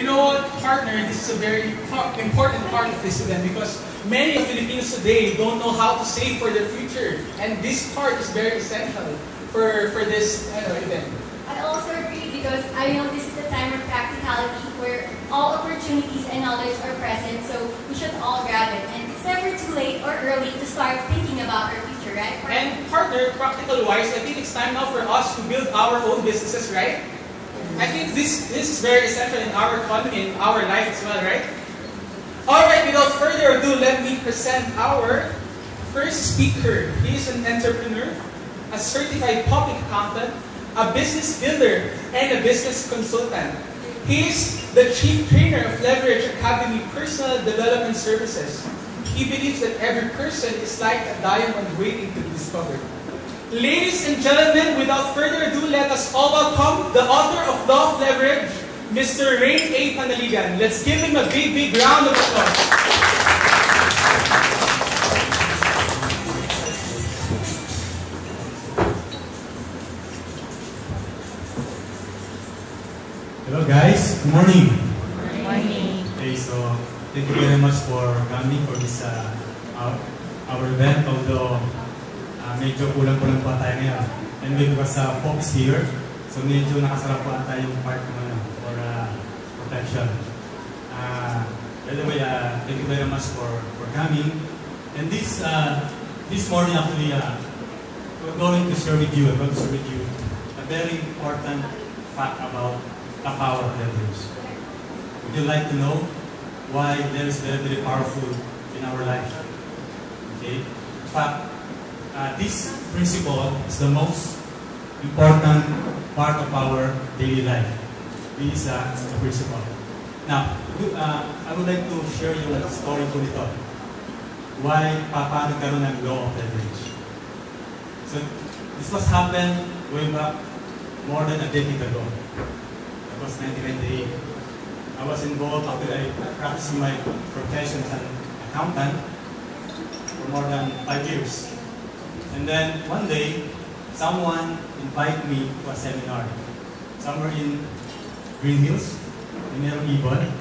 You know what, partner, this is a very important part of this event because many of Filipinos today don't know how to save for their future. And this part is very essential for this event. I also agree because I know this is the time of practicality where all opportunities and knowledge are present, so we should all grab it. And it's never too late or early to start thinking about our future, right? And partner, practical-wise, I think it's time now for us to build our own businesses, right? I think this is very essential in our economy, in our life as well, right? Alright, without further ado, let me present our first speaker. He is an entrepreneur, a certified public accountant, a business builder, and a business consultant. He is the chief trainer of Leverage Academy Personal Development Services. He believes that every person is like a diamond waiting to be discovered. Ladies and gentlemen, without further ado, let us all welcome the author of Law of Leverage, Mr. Rain A. Panaligan. Let's give him a big, big round of applause. Hello guys, good morning. Good morning. Okay, so thank you very much for coming for this our event, although medyo kulang-kulang pa tayo ngayon. And because Pope is here, so medyo nakasarap pa tayo yung part for protection. By the way, thank you very much for coming. And this morning actually, I'm going to share with you a very important fact about the power of leverage. Would you like to know why there is very, very powerful in our life? Okay? In fact, this principle is the most important part of our daily life. This is the principle. Now, I would like to share you a story ko nito. Why paano nagkaroon ng law of leverage? So, this was happened way back more than a decade ago. It was 1998. I was involved after I practiced my profession as an accountant for more than 5 years. And then one day, someone invited me to a seminar somewhere in Green Hills, in Merong Ibon.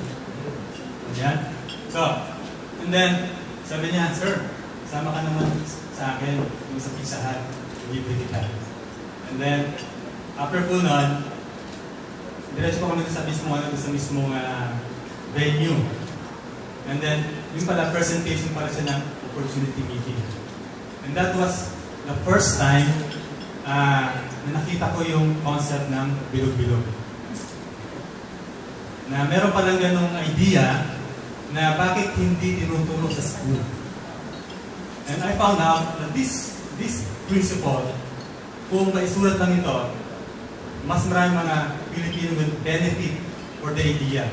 Ayan. So, and then, sabi niya, "Sir, sama ka naman sa akin yung sa Pizza Hut, libre kita." And then, after po nun, diretso pa kami sa mismong venue. And then, yung pala, presentation para siya ng opportunity meeting. And that was the first time na nakita ko yung concept ng bilog-bilog. Na meron palang ganong idea na bakit hindi tinuturo sa school. And I found out that this principle, kung maisulat lang ito, mas maraming mga Pilipino will benefit for the idea.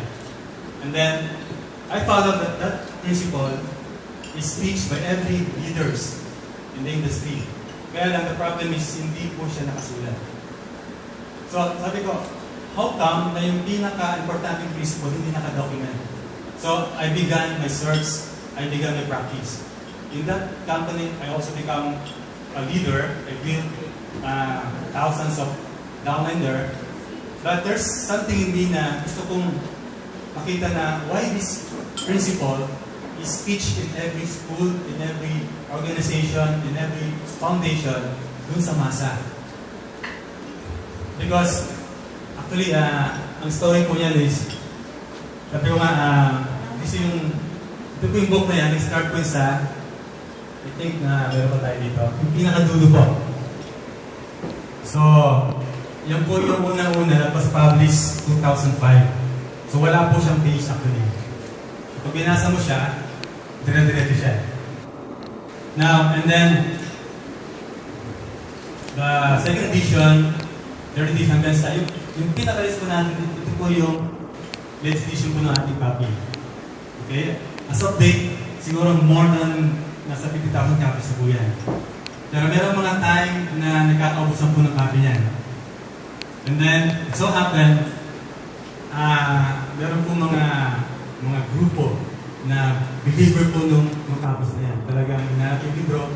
And then, I found out that that principle is teached by every leaders in the industry. Kaya lang, the problem is, hindi po siya nakasulat. So, sabi ko, how come na yung pinaka-importanting principle hindi nakadocument? So, I began my search, I began my practice. In that company, I also become a leader. I built thousands of downline there. But there's something in me na gusto kong makita na why this principle is teached in every school, in every organization, in every foundation, dun sa masa. Because, actually, ang story ko niyan is, sabi ko nga, ito po yung book na yan, start ko sa, I think na meron pa tayo dito, yung pinakadulo po. So, yan po yung unang-una, that was published 2005. So, wala po siyang page actually. Pag binasa mo siya, dire-diretso siya. Now, and then, the second edition, third edition, hanggang sa yung pinaka-list po natin, ito po yung latest edition po ng ating copy. Okay? As of date, siguro more than nasa 50,000 copies po yan. Pero meron mga time na nagkakaubusan po ng copy niyan. And then, it so happened, meron po mga grupo na believer po nung copies na yan. Talagang hinarap yung libro.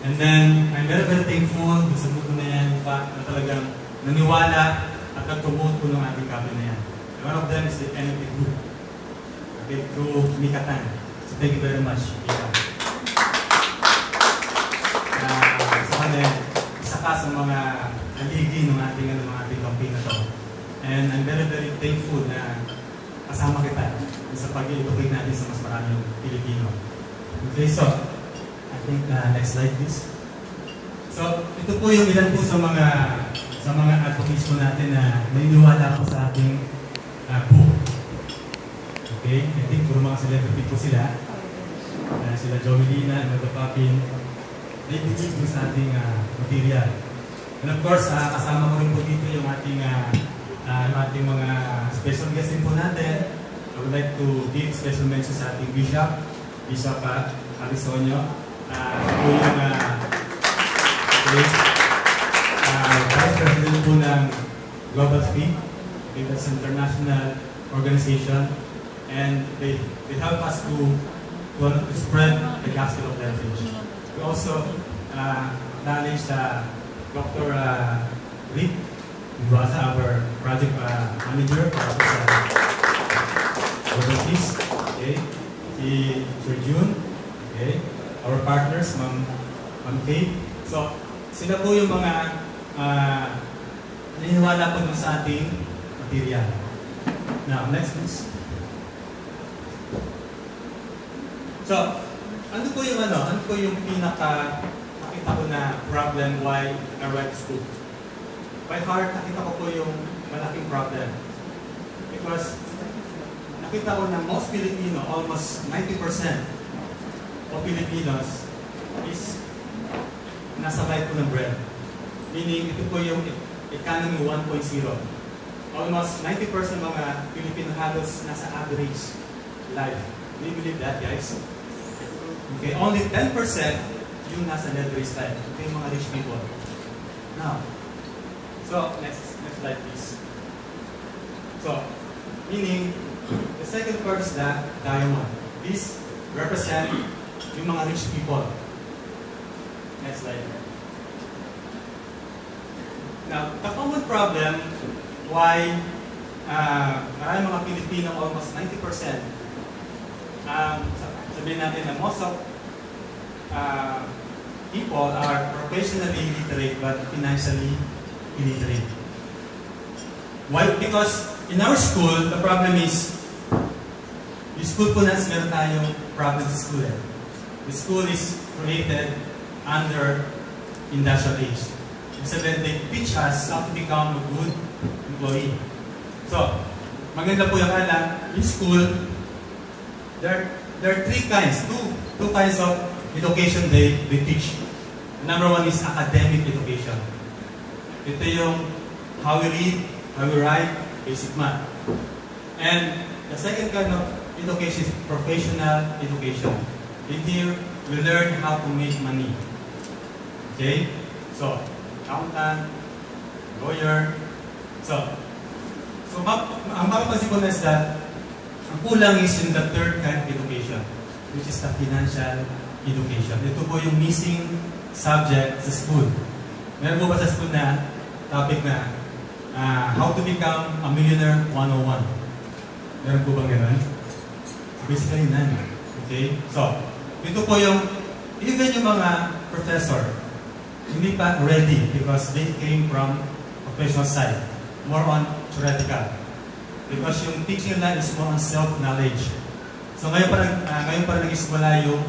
And then, I'm very, very thankful sa grupo na yan, in fact, na talagang naniwala at nag-promote po ng ating copy na yan. One of them is the NLP group. Okay, through Mikatan. So thank you very much, Mika. Sa kanya, isa ka sa mga haligi ng ating campaign na to. And I'm very, very thankful na kasama kita sa pag-educate natin sa mas maraming Pilipino. Okay, so, I think next slide please. So, ito po yung ilan po sa mga advocates po natin na naniniwala po sa ating book. Okay, I think puro mga celebrity po sila. Sila Joey Lina, Emma Papin, naibigay po sa ating material. And of course, kasama ko rin po dito yung ating mga special guest din po natin. I would like to give special mention sa ating Bishop Arisonio. Po yung Vice President po ng Global Feed. That's an international organization. And they help us to spread the gospel of leverage. We also acknowledge Dr. Rick Ibraza, our project manager for Global Peace. Okay. Si Sir June. Okay. Our partners, Ma'am Kate. So, sila po yung mga naniniwala po dun sa ating material. Now, next please. So, ano po yung nakita ko na problem why I went to school? By heart, nakita ko po yung malaking problem. Because nakita ko na most Filipino, almost 90% of Filipinos is nasa life po ng bread. Meaning, ito po yung economy 1.0. Almost 90% mga Filipino adults nasa average life. Do you believe that, guys? Okay, only 10% yung nasa leverage life. Ito yung mga rich people. Now, so, next slide please. So, meaning, the second part is the diamond. This represent yung mga rich people. Next slide. Now, the common problem why maraming mga Pilipino, almost 90%, sabihin natin na most of people are professionally literate but financially illiterate. Why? Because in our school, the problem is, yung school po natin meron tayong problem sa school. The school is created under industrial age. So then they teach us how to become a good employee. So, maganda po yung alam, in school, there are two kinds of education they teach. Number one is academic education. Ito yung how we read, how we write, basic math. And the second kind of education is professional education. In here, we learn how to make money. Okay? So, accountant, lawyer. So ang mapapansin ko na is that ang kulang is in the third kind of education, which is the financial education. Ito po yung missing subject sa school. Meron po ba sa school na topic na how to become a millionaire 101? Meron po bang gano'n? Basically, none. Okay? So, ito po yung, even yung mga professor, hindi pa ready because they came from professional side, more on theoretical. Because yung teaching nila is more on self-knowledge. So ngayon pa nag-isimula yung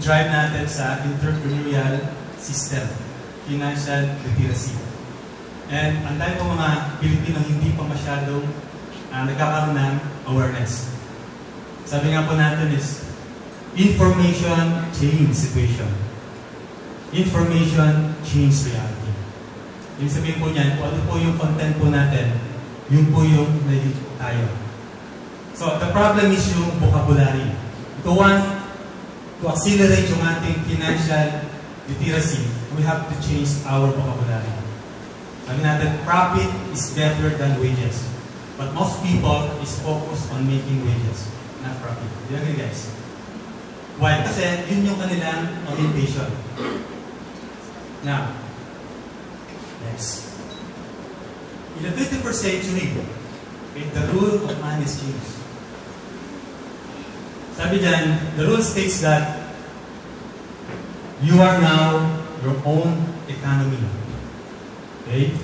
drive natin sa entrepreneurial system, financial literacy. And ang dahil po mga Pilipino hindi pa masyadong nagkakaroon ng awareness. Sabi nga po natin is, information change situation. Information change reality. Yung sabihin po niyan, kung ano po yung content po natin, yun po yung naging tayo. So, the problem is yung vocabulary. If we want to accelerate yung ating financial literacy, we have to change our vocabulary. Sabi natin, profit is better than wages. But most people is focused on making wages, not profit. Do you agree, guys? Why? Kasi yun yung kanilang orientation. Now, next. In the 21st century, Okay, the rule of man is changed. Sabi dyan, the rule states that you are now your own economy. Okay?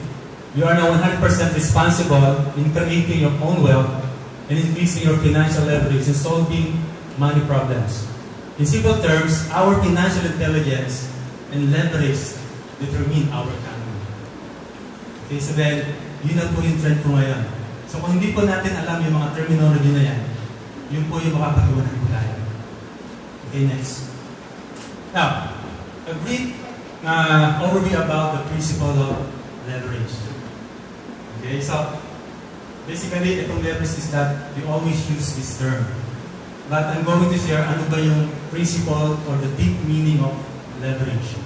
You are now 100% responsible in creating your own wealth and increasing your financial leverage and solving money problems. In simple terms, our financial intelligence and leverage determine our economy. Okay, so then, yun na po yung trend po ngayon. So kung hindi po natin alam yung mga terminology na yan, yun po yung makapag-iwanan po tayo. Okay, next. Now, a brief overview about the principle of leverage. Okay, so basically, itong leverage is that we always use this term. But I'm going to share ano ba yung principle or the deep meaning of leverage.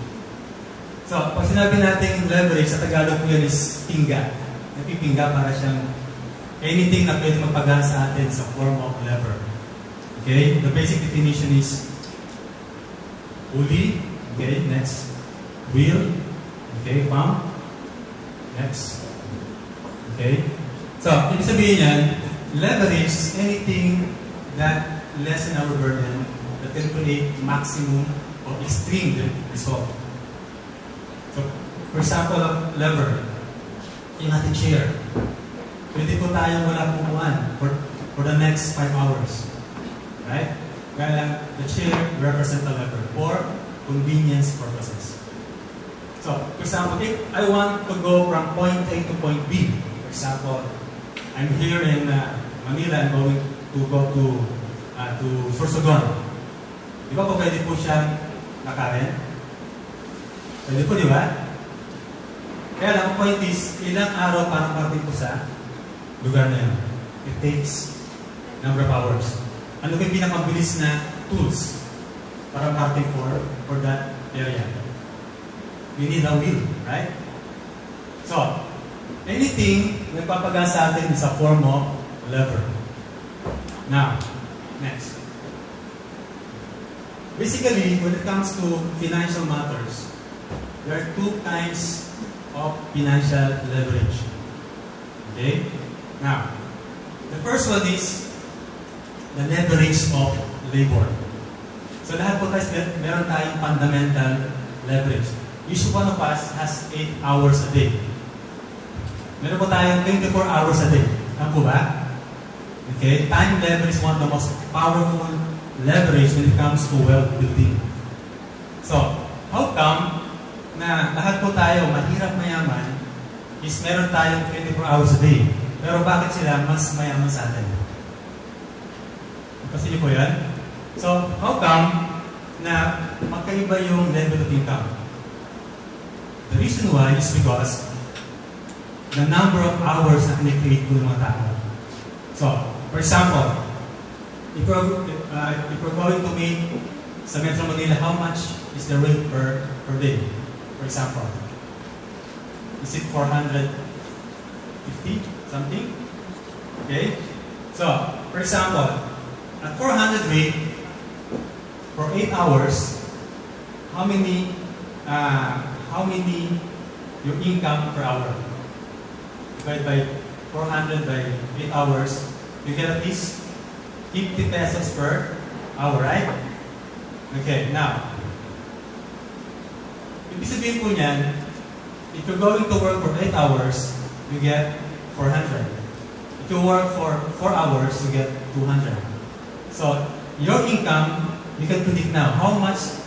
So, pag sinabi natin leverage, sa Tagalog po yan is pingga. Napipingga para siyang anything na pwede magpagaan sa atin sa form of lever. Okay? The basic definition is pulley. Okay, next. Wheel. Okay, pump. Next. Okay? So, ibig sabihin yan, leverage is anything that lessen our burden, that can create maximum or extreme result. So, for example, lever, yung ating chair. Pwede po tayong wala pupuan for the next 5 hours. Right? Kaya lang, the chair represents a lever for convenience purposes. So, for example, if I want to go from point A to point B, for example, I'm here in Manila, I'm going to go to Sorsogon. Di ba po pwede po siyang lakarin? Pwede po, di ba? Kaya lang, ang point is, ilang araw para parating po sa lugar na yun. It takes number of hours. Ano ba yung pinakamabilis na tools para parating for that area? We need a wheel, right? So, anything na nagpapagaan sa atin is a form of lever. Now, next. Basically, when it comes to financial matters, there are two kinds of financial leverage. Okay? Now, the first one is the leverage of labor. So lahat po tayo, meron tayong fundamental leverage. Each one of us has 8 hours a day. Meron po tayong 24 hours a day. Ano po ba? Okay? Time leverage is one of the most powerful leverage when it comes to wealth building. So, how come na lahat po tayo, mahirap mayaman, is meron tayong 24 hours a day. Pero bakit sila mas mayaman sa atin? Kasi niyo po yan? So, how come na magkaiba yung level of income? The reason why is because the number of hours na kinikreate po ng mga tao. So, for example, if we're going to make sa Metro Manila, how much is the rate per day? For example, is it 450 something? Okay? So, for example, at 400 rate, for 8 hours, how many your income per hour? Divided by 400 by 8 hours, you get at least 50 pesos per hour, right? Okay, now, ibig sabihin po niyan, if you're going to work for 8 hours, you get 400. If you work for 4 hours, you get 200. So, your income, you can predict now how much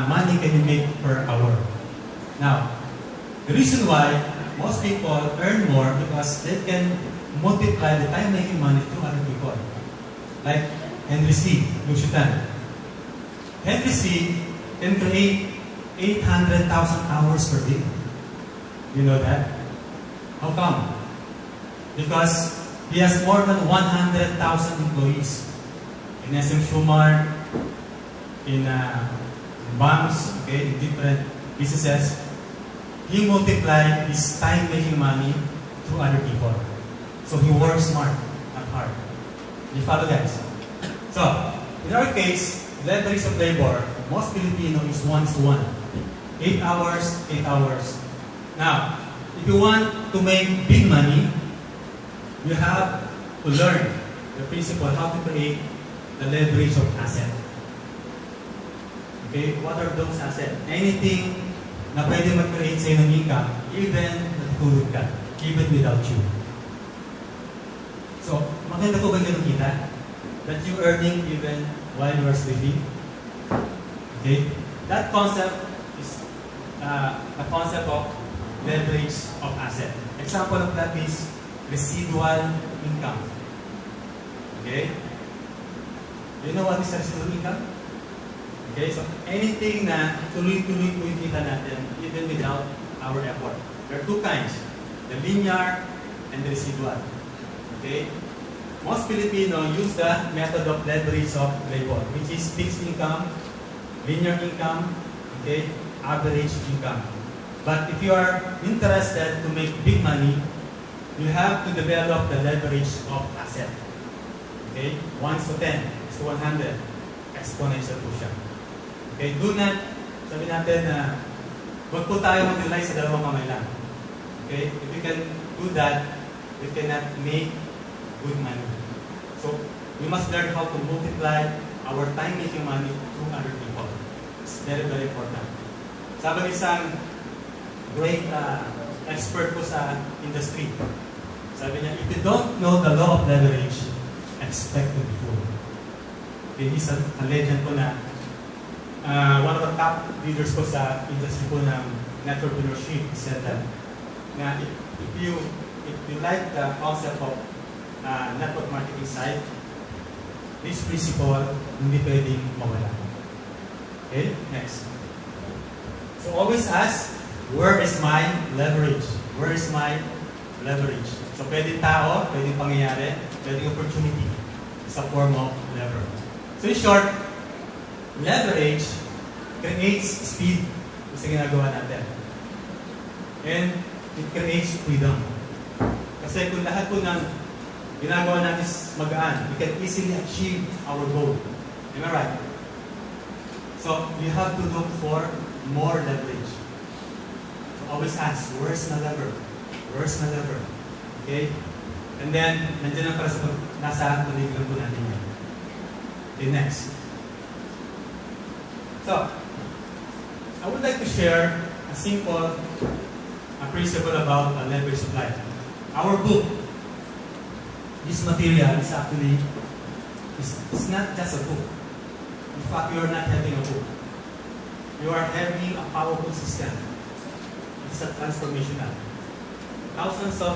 money can you make per hour. Now, the reason why most people earn more because they can multiply the time making money to other people. Like Henry C. Lushutan. Henry C. can create 800,000 hours per day. You know that? How come? Because he has more than 100,000 employees. In SM Schumar, in banks, okay, in different businesses. He multiplied his time making money to other people. So he works smart, not hard. You follow, guys? So, in our case, leverage of labor, most Filipino is 1:1. 8 hours, 8 hours. Now, if you want to make big money, you have to learn the principle how to create the leverage of asset. Okay, what are those assets? Anything na pwede mag-create sa'yo ng income, even natutulog ka, even without you. So, maganda po ba ganun kita? That you earning even while you are sleeping? Okay, that concept is a concept of leverage of asset. Example of that is residual income. Okay? You know what is residual income? Okay, so anything na tuloy-tuloy po yung kita natin even without our effort. There are two kinds, the linear and the residual. Okay? Most Filipino use the method of leverage of labor, which is fixed income, linear income, okay, average income. But if you are interested to make big money, you have to develop the leverage of asset. Okay? 1 to 10 is to 100. Exponential po siya. Okay? Do not, sabi natin na wag po tayo mag-rely sa dalawang kamay lang. Okay? If you can do that, you cannot make good money. So, we must learn how to multiply our time making money through other people. It's very, very important. Sabi ng isang great expert po sa industry, sabi niya, if you don't know the law of leverage, expect to be fooled. Okay, he's a legend po na one of the top leaders po sa industry po ng entrepreneurship said that na if you like the concept of network marketing side, this principle hindi pwedeng mawala. Okay, next. So always ask, where is my leverage? Where is my leverage? So pwedeng tao, pwedeng pangyayari, pwedeng opportunity sa form of lever. So in short, leverage creates speed sa ginagawa natin. And it creates freedom. Kasi kung lahat po ng ginagawa natin magaan, we can easily achieve our goal. Am I right? So you have to look for more leverage. So always ask, where's my lever? Where's my lever? Okay? And then, nandiyan ang para sa nasa paligid po natin yan. Okay, next. So, I would like to share a simple principle about leverage of life. Our book, this material is actually, it's not just a book. In fact, you are not having a book. You are having a powerful system. It's a transformational. Thousands of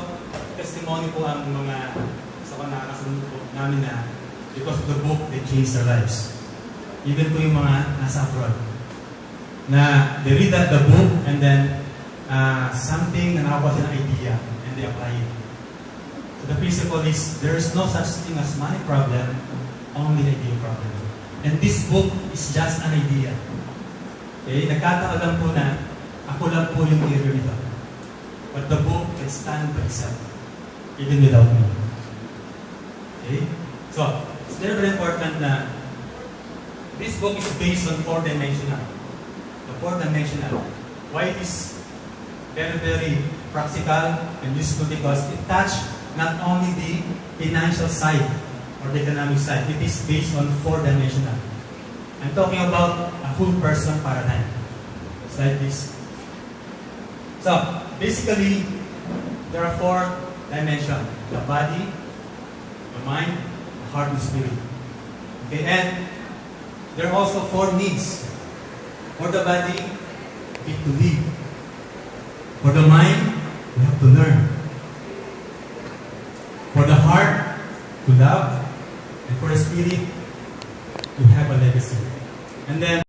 testimony po ang mga sa nakakasunod po namin na because of the book, they changed their lives. Even po yung mga nasa abroad. Na they read that the book and then something na nakakuha sila ng idea and they apply it. So the principle is, there is no such thing as money problem, only idea problem. And this book is just an idea. Okay? Nagkataon lang po na ako lang po yung hero nito. But the book can stand by itself, even without me. Okay? So, it's very, very important na this book is based on 4-dimensional. The 4-dimensional. Why it is very, very practical and useful because it touches not only the financial side or the economic side, it is based on 4-dimensional. I'm talking about a full person paradigm. It's like this. So, basically, there are 4 dimensions. The body, the mind, the heart, and spirit. Okay, and there are also 4 needs. For the body, we have to live. For the mind, we have to learn. For the heart, to love. And for the spirit, to have a legacy. And then,